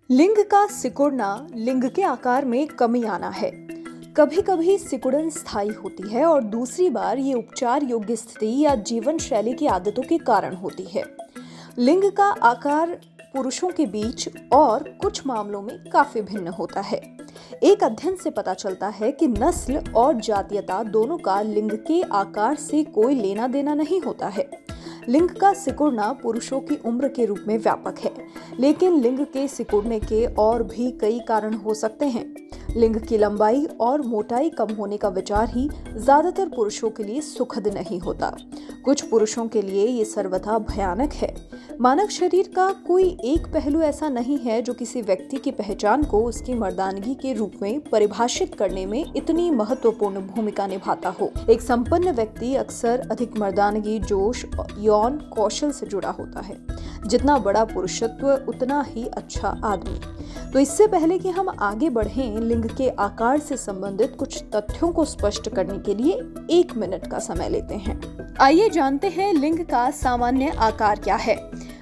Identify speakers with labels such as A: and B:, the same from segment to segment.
A: लिंग का सिकुड़ना लिंग के आकार में कमी आना है। कभी कभी सिकुड़न स्थायी होती है और दूसरी बार ये उपचार योग्य स्थिति या जीवन शैली की आदतों के कारण होती है। लिंग का आकार पुरुषों के बीच और कुछ मामलों में काफी भिन्न होता है। एक अध्ययन से पता चलता है कि नस्ल और जातीयता दोनों का लिंग के आकार से कोई लेना देना नहीं होता है। लिंग का सिकुड़ना पुरुषों की उम्र के रूप में व्यापक है, लेकिन लिंग के सिकुड़ने के और भी कई कारण हो सकते हैं। लिंग की लंबाई और मोटाई कम होने का विचार ही ज्यादातर पुरुषों के लिए सुखद नहीं होता। कुछ पुरुषों के लिए ये सर्वथा भयानक है। मानव शरीर का कोई एक पहलू ऐसा नहीं है जो किसी व्यक्ति की पहचान को उसकी मर्दानगी के रूप में परिभाषित करने में इतनी महत्वपूर्ण भूमिका निभाता हो। एक संपन्न व्यक्ति अक्सर अधिक मर्दानगी, जोश, यौन कौशल से जुड़ा होता है। जितना बड़ा पुरुषत्व उतना ही अच्छा आदमी। तो इससे पहले कि हम आगे बढ़ें, लिंग के आकार से संबंधित कुछ तथ्यों को स्पष्ट करने के लिए 1 मिनट का समय लेते हैं। आइए जानते हैं लिंग का सामान्य आकार क्या है।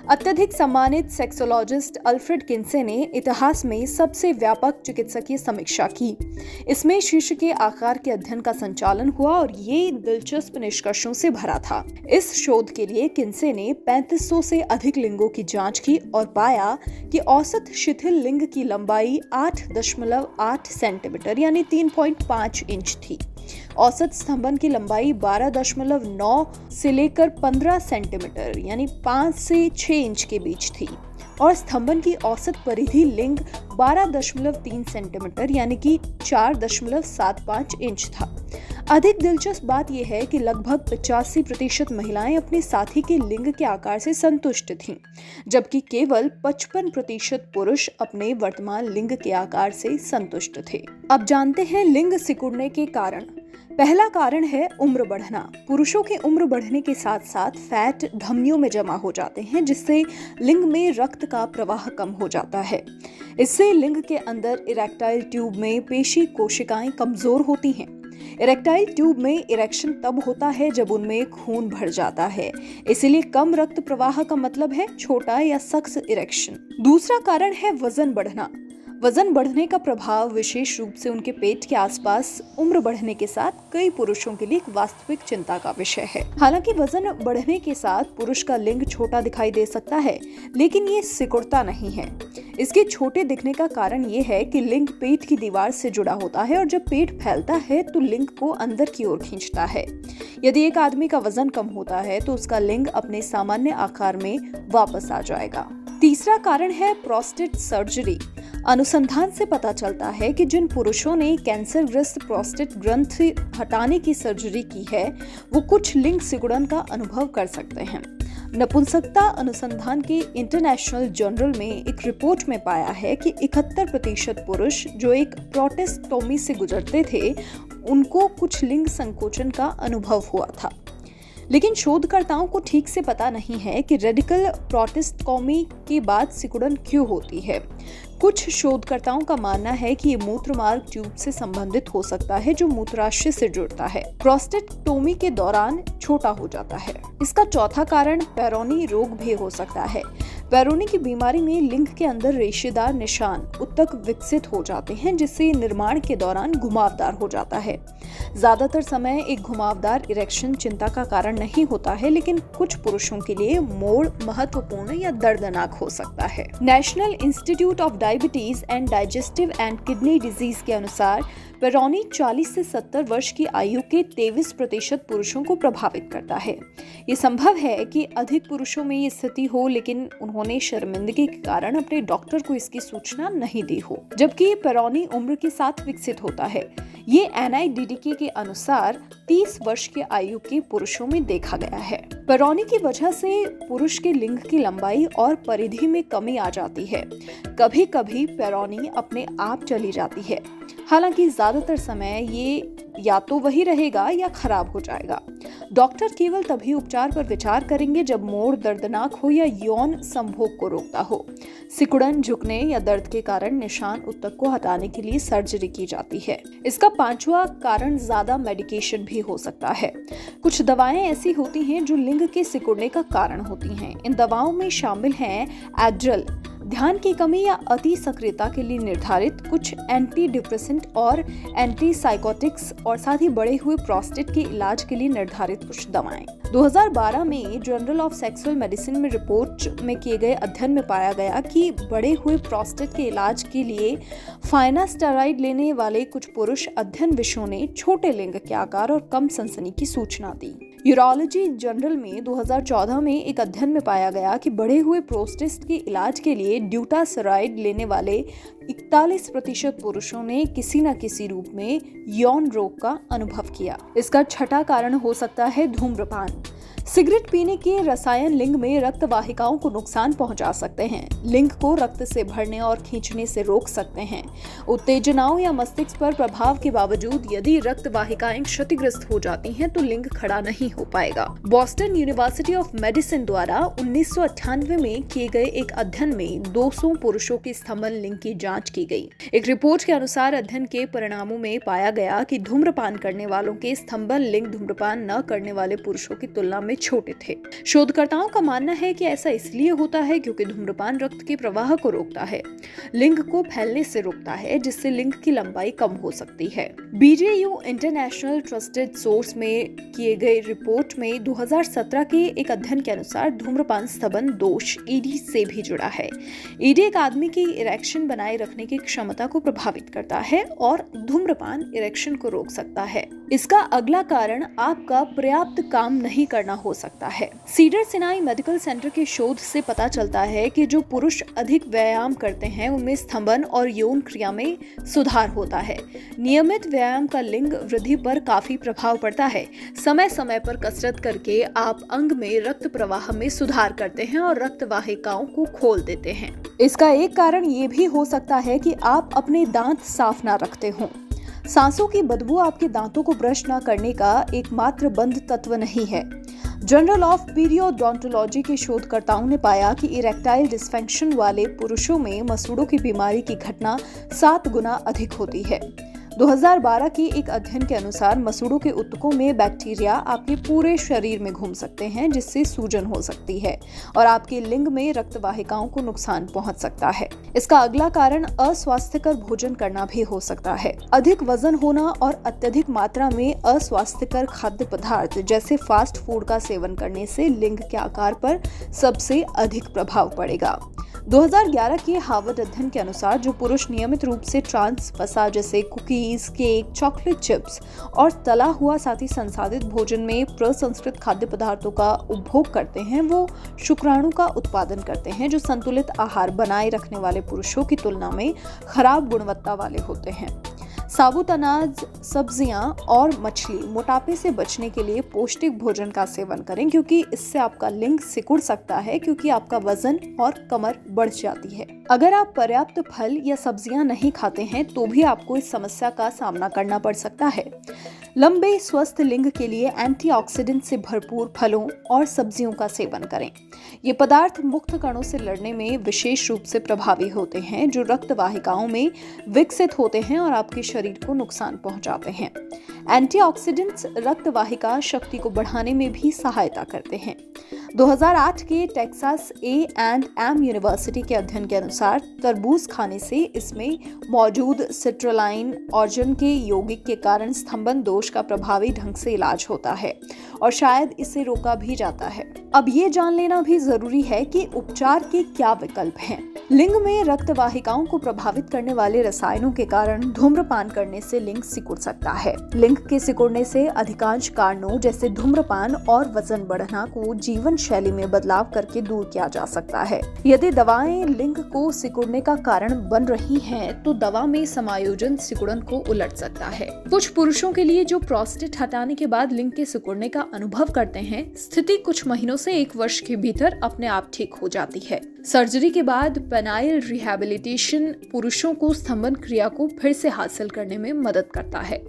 A: अत्यधिक सम्मानित सेक्सोलॉजिस्ट अल्फ्रेड किन्से ने इतिहास में सबसे व्यापक चिकित्सकीय समीक्षा की। इसमें शीर्ष के आकार के अध्ययन का संचालन हुआ और ये दिलचस्प निष्कर्षों से भरा था। इस शोध के लिए किन्से ने 3500 से अधिक लिंगों की जांच की और पाया कि औसत शिथिल लिंग की लंबाई 8.8 सेंटीमीटर यानी 3.5 इंच थी। औसत स्तंभन की लंबाई 12.9 से लेकर 15 सेंटीमीटर यानी 5 से 6 इंच के बीच थी और स्तंभन की औसत परिधि लिंग 12.3 सेंटीमीटर यानी कि 4.75 इंच था। अधिक दिलचस्प बात यह है कि लगभग 85% महिलाएं अपने साथी के लिंग के आकार से संतुष्ट थीं, जबकि केवल 55% पुरुष अपने वर्तमान लिंग के आकार से संतुष्ट थे। अब जानते हैं लिंग सिकुड़ने के कारण। पहला कारण है उम्र बढ़ना। पुरुषों की उम्र बढ़ने के साथ साथ फैट धमनियों में जमा हो जाते हैं, जिससे लिंग में रक्त का प्रवाह कम हो जाता है। इससे लिंग के अंदर इरेक्टाइल ट्यूब में पेशी कोशिकाएं कमजोर होती हैं। इरेक्टाइल ट्यूब में इरेक्शन तब होता है जब उनमें खून भर जाता है, इसीलिए कम रक्त प्रवाह का मतलब है छोटा या सख्त इरेक्शन। दूसरा कारण है वजन बढ़ना। वजन बढ़ने का प्रभाव विशेष रूप से उनके पेट के आसपास उम्र बढ़ने के साथ कई पुरुषों के लिए एक वास्तविक चिंता का विषय है। हालांकि वजन बढ़ने के साथ पुरुष का लिंग छोटा दिखाई दे सकता है, लेकिन ये सिकुड़ता नहीं है। इसके छोटे दिखने का कारण ये है कि लिंग पेट की दीवार से जुड़ा होता है और जब पेट फैलता है तो लिंग को अंदर की ओर खींचता है। यदि एक आदमी का वजन कम होता है तो उसका लिंग अपने सामान्य आकार में वापस आ जाएगा। तीसरा कारण है प्रोस्टेट सर्जरी। अनुसंधान से पता चलता है कि जिन पुरुषों ने कैंसरग्रस्त प्रोस्टेट ग्रंथि हटाने की सर्जरी की है, वो कुछ लिंग सिकुड़न का अनुभव कर सकते हैं। नपुंसकता अनुसंधान के इंटरनेशनल जर्नल में एक रिपोर्ट में पाया है कि 71% पुरुष जो एक प्रोस्टेक्टोमी से गुजरते थे, उनको कुछ लिंग संकोचन का अनुभव हुआ था। लेकिन शोधकर्ताओं को ठीक से पता नहीं है कि रेडिकल प्रोस्टेक्टोमी के बाद सिकुड़न क्यों होती है। कुछ शोधकर्ताओं का मानना है कि ये मूत्रमार्ग ट्यूब से संबंधित हो सकता है, जो मूत्राशय से जुड़ता है। प्रोस्टेक्टोमी के दौरान छोटा हो जाता है। इसका चौथा कारण पेरोनी रोग भी हो सकता है। पेरोनी की बीमारी में लिंग के अंदर रेशेदार निशान उत्तक विकसित हो जाते हैं, जिससे निर्माण के दौरान घुमावदार हो जाता है। ज्यादातर समय एक घुमावदार इरेक्शन चिंता का कारण नहीं होता है, लेकिन कुछ पुरुषों के लिए मोड़ महत्वपूर्ण या दर्दनाक हो सकता है। National institute of diabetes and digestive and kidney disease के अनुसार पेरोनी 40 से 70 वर्ष की आयु के 23% पुरुषों को प्रभावित करता है। ये संभव है कि अधिक पुरुषों में ये स्थिति हो, लेकिन उन्होंने शर्मिंदगी के कारण अपने डॉक्टर को इसकी सूचना नहीं दी हो। जबकि पेरोनी उम्र के साथ विकसित होता है। ये NIDDK के अनुसार 30 वर्ष की आयु के पुरुषों में देखा गया है। पेरोनी की वजह से पुरुष के लिंग की लंबाई और परिधि में कमी आ जाती है। कभी कभी पेरोनी अपने आप चली जाती है। हालांकि ज्यादातर समय ये या तो वही रहेगा या खराब हो जाएगा। डॉक्टर केवल तभी उपचार पर विचार करेंगे जब मोड़ दर्दनाक हो या यौन संभोग को रोकता हो। सिकुड़न, झुकने या दर्द के कारण निशान उत्तक को हटाने के लिए सर्जरी की जाती है। इसका पांचवा कारण ज्यादा मेडिकेशन भी हो सकता है। कुछ दवाएं ऐसी होती हैं जो लिंग के सिकुड़ने का कारण होती हैं। इन दवाओं में शामिल हैं एड्रल, ध्यान की कमी या अति सक्रियता के लिए निर्धारित कुछ एंटी डिप्रेसेंट और एंटी साइकोटिक्स और साथ ही बढ़े हुए प्रोस्टेट के इलाज के लिए निर्धारित कुछ दवाएं। 2012 में जर्नल ऑफ सेक्सुअल मेडिसिन में रिपोर्ट में किए गए अध्ययन में पाया गया कि बढ़े हुए प्रोस्टेट के इलाज के लिए फाइनास्टेरॉइड लेने वाले कुछ पुरुष अध्ययन विषयों ने छोटे लिंग के आकार और कम सनसनी की सूचना दी। यूरोलॉजी जर्नल में 2014 में एक अध्ययन में पाया गया कि बढ़े हुए प्रोस्टेट के इलाज के लिए ड्यूटासेराइड लेने वाले 41% पुरुषों ने किसी न किसी रूप में यौन रोग का अनुभव किया। इसका छठा कारण हो सकता है धूम्रपान। सिगरेट पीने के रसायन लिंग में रक्त वाहिकाओं को नुकसान पहुंचा सकते हैं, लिंग को रक्त से भरने और खींचने से रोक सकते हैं। उत्तेजनाओं या मस्तिष्क पर प्रभाव के बावजूद यदि रक्त वाहिकाएं क्षतिग्रस्त हो जाती हैं तो लिंग खड़ा नहीं हो पाएगा। बॉस्टन यूनिवर्सिटी ऑफ मेडिसिन द्वारा 1998 में किए गए एक अध्ययन में 200 पुरुषों के स्तंभन लिंग की जांच की गई। एक रिपोर्ट के अनुसार अध्ययन के परिणामों में पाया गया कि धूम्रपान करने वालों के स्तंभन लिंग धूम्रपान न करने वाले पुरुषों की तुलना में छोटे थे। शोधकर्ताओं का मानना है कि ऐसा इसलिए होता है क्योंकि धूम्रपान रक्त के प्रवाह को रोकता है, लिंग को फैलने से रोकता है, जिससे लिंग की लंबाई कम हो सकती है। BJU इंटरनेशनल ट्रस्टेड सोर्स में किए गए रिपोर्ट में 2017 के एक अध्ययन के अनुसार धूम्रपान स्तंभन दोष ED से भी जुड़ा है। ED एक आदमी की इरेक्शन बनाए रखने की क्षमता को प्रभावित करता है और धूम्रपान इरेक्शन को रोक सकता है। इसका अगला कारण आपका पर्याप्त काम नहीं करना हो सकता है। सीडर सिनाई मेडिकल सेंटर के शोध से पता चलता है कि जो पुरुष अधिक व्यायाम करते हैं उनमें स्तंभन और यौन क्रिया में सुधार होता है। नियमित व्यायाम का लिंग वृद्धि पर काफी प्रभाव पड़ता है। समय समय पर कसरत करके आप अंग में रक्त प्रवाह में सुधार करते हैं और रक्त वाहिकाओं को खोल देते हैं। इसका एक कारण ये भी हो सकता है कि आप अपने दांत साफ ना रखते हों। सांसों की बदबू आपके दांतों को ब्रश न करने का एकमात्र बंद तत्व नहीं है। जर्नल ऑफ पीरियोडोंटोलॉजी के शोधकर्ताओं ने पाया कि इरेक्टाइल डिस्फंक्शन वाले पुरुषों में मसूड़ों की बीमारी की घटना 7 गुना अधिक होती है। 2012 के एक अध्ययन के अनुसार मसूड़ों के ऊतकों में बैक्टीरिया आपके पूरे शरीर में घूम सकते हैं, जिससे सूजन हो सकती है और आपके लिंग में रक्त वाहिकाओं को नुकसान पहुंच सकता है। इसका अगला कारण अस्वास्थ्यकर भोजन करना भी हो सकता है। अधिक वजन होना और अत्यधिक मात्रा में अस्वास्थ्यकर खाद्य पदार्थ जैसे फास्ट फूड का सेवन करने से लिंग के आकार पर सबसे अधिक प्रभाव पड़ेगा। 2011 के हार्वर्ड अध्ययन के अनुसार जो पुरुष नियमित रूप से ट्रांस वसा जैसे कुकीज, केक, चॉकलेट चिप्स और तला हुआ साथ ही संसाधित भोजन में प्रसंस्कृत खाद्य पदार्थों का उपभोग करते हैं, वो शुक्राणु का उत्पादन करते हैं जो संतुलित आहार बनाए रखने वाले पुरुषों की तुलना में खराब गुणवत्ता वाले होते हैं। साबुत अनाज, सब्जियां और मछली मोटापे से बचने के लिए पौष्टिक भोजन का सेवन करें, क्योंकि इससे आपका लिंग सिकुड़ सकता है क्योंकि आपका वजन और कमर बढ़ जाती है। अगर आप पर्याप्त फल या सब्जियां नहीं खाते हैं तो भी आपको इस समस्या का सामना करना पड़ सकता है। लंबे स्वस्थ लिंग के लिए एंटीऑक्सीडेंट से भरपूर फलों और सब्जियों का सेवन करें। ये पदार्थ मुक्त कणों से लड़ने में विशेष रूप से प्रभावी होते हैं जो रक्त वाहिकाओं में विकसित होते हैं और आपके शरीर को नुकसान पहुंचाते हैं। एंटीऑक्सीडेंट्स रक्त वाहिका शक्ति को बढ़ाने में भी सहायता करते हैं। 2008 के टेक्सास A&M यूनिवर्सिटी के अध्ययन के अनुसार तरबूज खाने से इसमें मौजूद सिट्रलाइन ऑर्गन के यौगिक के कारण स्तंभन दोष का प्रभावी ढंग से इलाज होता है और शायद इसे रोका भी जाता है। अब ये जान लेना भी जरूरी है कि उपचार के क्या विकल्प हैं। लिंग में रक्त वाहिकाओं को प्रभावित करने वाले रसायनों के कारण धूम्रपान करने से लिंग सिकुड़ सकता है। लिंग के सिकुड़ने से अधिकांश कारणों जैसे धूम्रपान और वजन बढ़ना को जीवन शैली में बदलाव करके दूर किया जा सकता है। यदि दवाएं लिंग को सिकुड़ने का कारण बन रही हैं, तो दवा में समायोजन सिकुड़न को उलट सकता है। कुछ पुरुषों के लिए जो प्रोस्टेट हटाने के बाद लिंग के सिकुड़ने का अनुभव करते हैं, स्थिति कुछ महीनों से 1 वर्ष के भीतर अपने आप ठीक हो जाती है। सर्जरी के बाद पेनाइल रिहैबिलिटेशन पुरुषों को स्तंभन क्रिया को फिर से हासिल करने में मदद करता है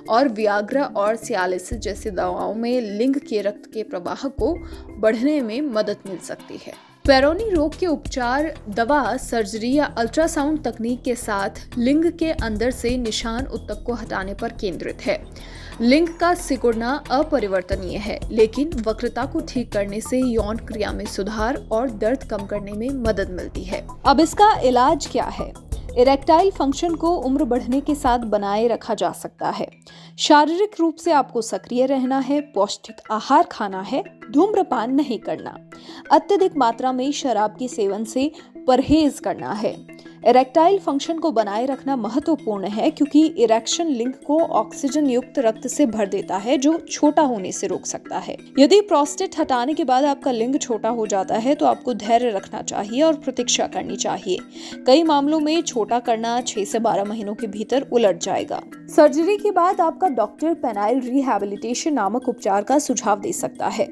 A: और वियाग्रा और सियालिस जैसी दवाओं में लिंग के रक्त के प्रवाह को बढ़ने में मदद मिल सकती है। पेरोनी रोग के उपचार दवा, सर्जरी या अल्ट्रासाउंड तकनीक के साथ लिंग के अंदर से निशान ऊतक को हटाने पर केंद्रित है। लिंग का सिकुड़ना अपरिवर्तनीय है, लेकिन वक्रता को ठीक करने से यौन क्रिया में सुधार और दर्द कम करने में मदद मिलती है। अब इसका इलाज क्या है? इरेक्टाइल फंक्शन को उम्र बढ़ने के साथ बनाए रखा जा सकता है। शारीरिक रूप से आपको सक्रिय रहना है, पौष्टिक आहार खाना है, धूम्रपान नहीं करना, अत्यधिक मात्रा में शराब के सेवन से परहेज करना है। इरेक्टाइल फंक्शन को बनाए रखना महत्वपूर्ण है क्योंकि इरेक्शन लिंग को ऑक्सीजन युक्त रक्त से भर देता है, जो छोटा होने से रोक सकता है। यदि प्रोस्टेट हटाने के बाद आपका लिंग छोटा हो जाता है तो आपको धैर्य रखना चाहिए और प्रतीक्षा करनी चाहिए। कई मामलों में छोटा करना 6 से 12 महीनों के भीतर उलट जाएगा। सर्जरी के बाद आपका डॉक्टर पेनाइल रिहैबिलिटेशन नामक उपचार का सुझाव दे सकता है।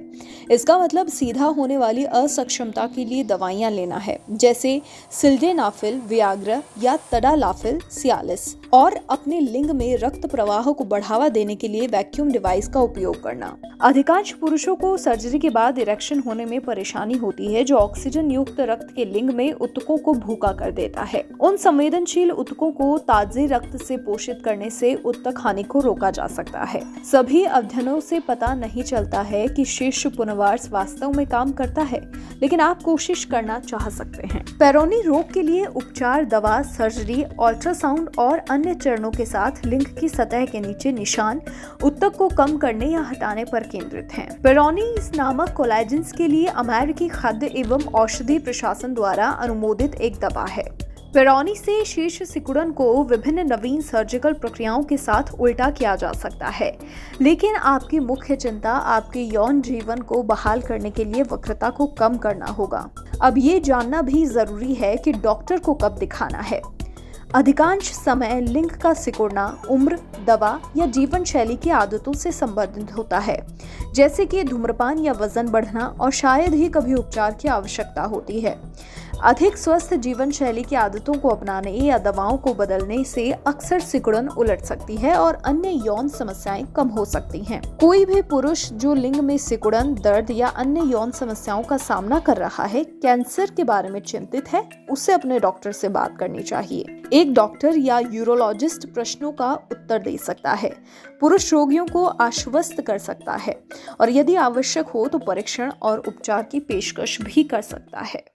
A: इसका मतलब सीधा होने वाली असक्षमता के लिए दवाइयां लेना है, जैसे सिल्डेनाफिल, वियाग्रा या तडालाफिल, सियालिस, और अपने लिंग में रक्त प्रवाह को बढ़ावा देने के लिए वैक्यूम डिवाइस का उपयोग करना। अधिकांश पुरुषों को सर्जरी के बाद इरेक्शन होने में परेशानी होती है, जो ऑक्सीजन युक्त रक्त के लिंग में ऊतकों को भूखा कर देता है। उन संवेदनशील ऊतकों को ताजे रक्त से पोषित करने से ऊतक हानि को रोका जा सकता है। सभी अध्ययनों से पता नहीं चलता है कि शीर्ष पुनर्वास वास्तव में काम करता है, लेकिन आप कोशिश करना चाह सकते हैं। पेरोनी रोग के लिए उपचार, दवा, सर्जरी, अल्ट्रासाउंड और अन्य चरणों के साथ लिंग की सतह के नीचे निशान ऊतक को कम करने या हटाने पर केंद्रित हैं। पेरोनीज नामक कोलेजेंस के लिए अमेरिकी खाद्य एवं औषधि प्रशासन द्वारा अनुमोदित एक दवा है। पेरोनी से शीर्ष सिकुड़न को विभिन्न नवीन सर्जिकल प्रक्रियाओं के साथ उल्टा किया जा सकता है, लेकिन आपकी मुख्य चिंता आपके यौन जीवन को बहाल करने के लिए वक्रता को कम करना होगा। अब ये जानना भी जरूरी है कि डॉक्टर को कब दिखाना है। अधिकांश समय लिंग का सिकुड़ना उम्र, दवा या जीवन शैली की आदतों से संबंधित होता है, जैसे कि धूम्रपान या वजन बढ़ना, और शायद ही कभी उपचार की आवश्यकता होती है। अधिक स्वस्थ जीवन शैली की आदतों को अपनाने या दवाओं को बदलने से अक्सर सिकुड़न उलट सकती है और अन्य यौन समस्याएं कम हो सकती हैं। कोई भी पुरुष जो लिंग में सिकुड़न, दर्द या अन्य यौन समस्याओं का सामना कर रहा है, कैंसर के बारे में चिंतित है, उसे अपने डॉक्टर से बात करनी चाहिए। एक डॉक्टर या यूरोलॉजिस्ट प्रश्नों का उत्तर दे सकता है, पुरुष रोगियों को आश्वस्त कर सकता है और यदि आवश्यक हो तो परीक्षण और उपचार की पेशकश भी कर सकता है।